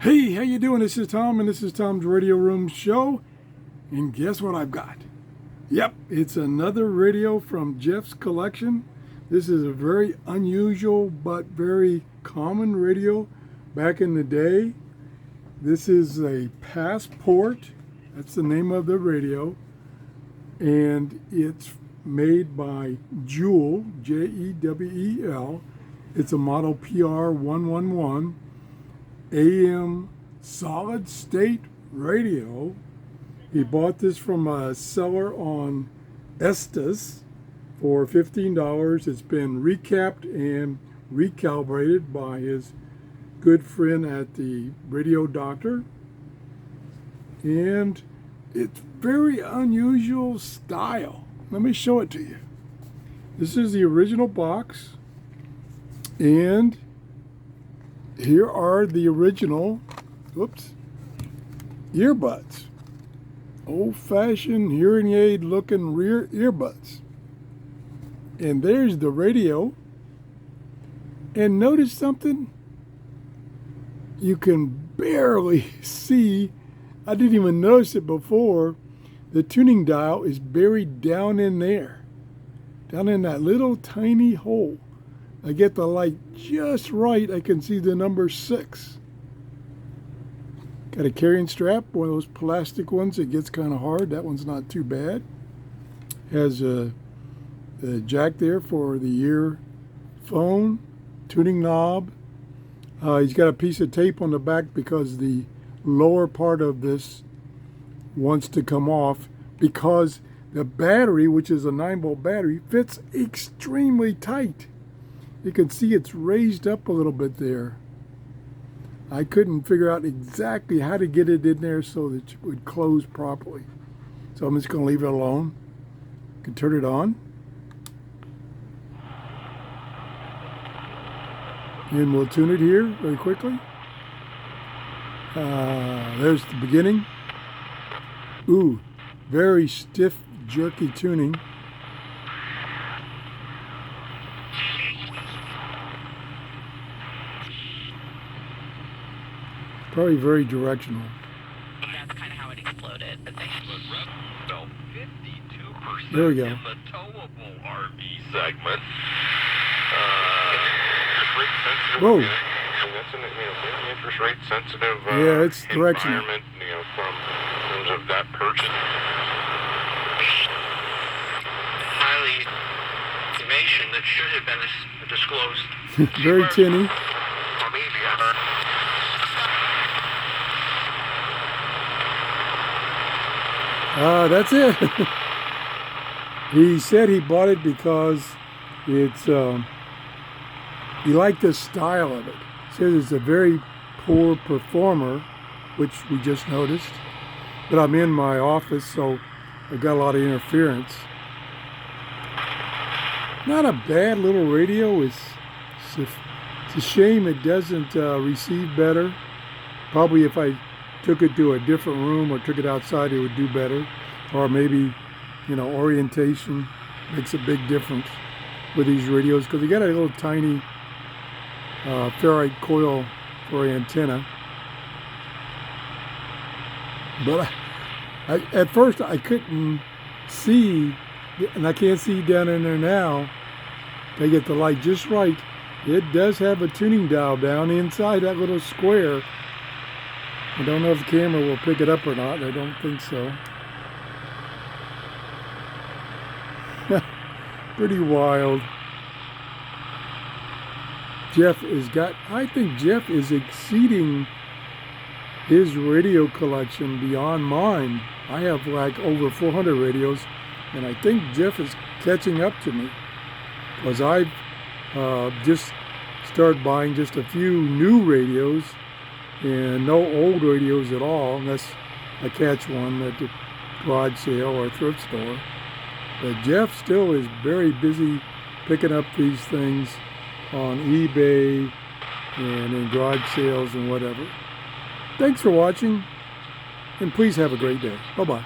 Hey, how you doing? This is Tom, and this is Tom's Radio Room Show. And guess what I've got? Yep, it's another radio from Jeff's collection. This is a very unusual but very common radio back in the day. This is a Passport. That's the name of the radio. And it's made by Jewel, Jewel. It's a model PR111. AM solid state radio. He bought this from a seller on Estes for $15. It's been recapped and recalibrated by his good friend at the Radio Doctor. And it's very unusual style. Let me show it to you. This is the original box. And here are the original, earbuds. Old-fashioned hearing aid looking rear earbuds. And there's the radio. And notice something? You can barely see, I didn't even notice it before, the tuning dial is buried down in there. Down in that little tiny hole. I get the light just right, I can see the number 6. Got a carrying strap, one of those plastic ones. It gets kind of hard. That one's not too bad. Has a jack there for the earphone, tuning knob. He's got a piece of tape on the back because the lower part of this wants to come off because the battery, which is a 9-volt battery, fits extremely tight. You can see it's raised up a little bit there. I couldn't figure out exactly how to get it in there so that it would close properly. So I'm just going to leave it alone. You can turn it on. And we'll tune it here very quickly. There's the beginning. Ooh, very stiff, jerky tuning. Probably very directional. That's kind of how it exploded. There we go. In the towable RV segment. Whoa. That's an interest rate sensitive yeah, it's directional. environment, from in terms of that purchase. Highly information that should have been disclosed. Very tinny. That's it. He said he bought it because it's he liked the style of it. He says it's a very poor performer, which we just noticed. But I'm in my office, so I've got a lot of interference. Not a bad little radio. It's a shame it doesn't receive better. Probably if I took it to a different room or took it outside, it would do better. Or maybe, orientation makes a big difference with these radios because they got a little tiny ferrite coil for antenna. But at first I couldn't see, and I can't see down in there now. They get the light just right. It does have a tuning dial down inside that little square. I don't know if the camera will pick it up or not. I don't think so. Pretty wild. I think Jeff is exceeding his radio collection beyond mine. I have like over 400 radios, and I think Jeff is catching up to me because I've just started buying just a few new radios and no old radios at all, unless I catch one at the garage sale or thrift store. But Jeff still is very busy picking up these things on eBay and in garage sales and whatever. Thanks for watching, and please have a great day. Bye-bye.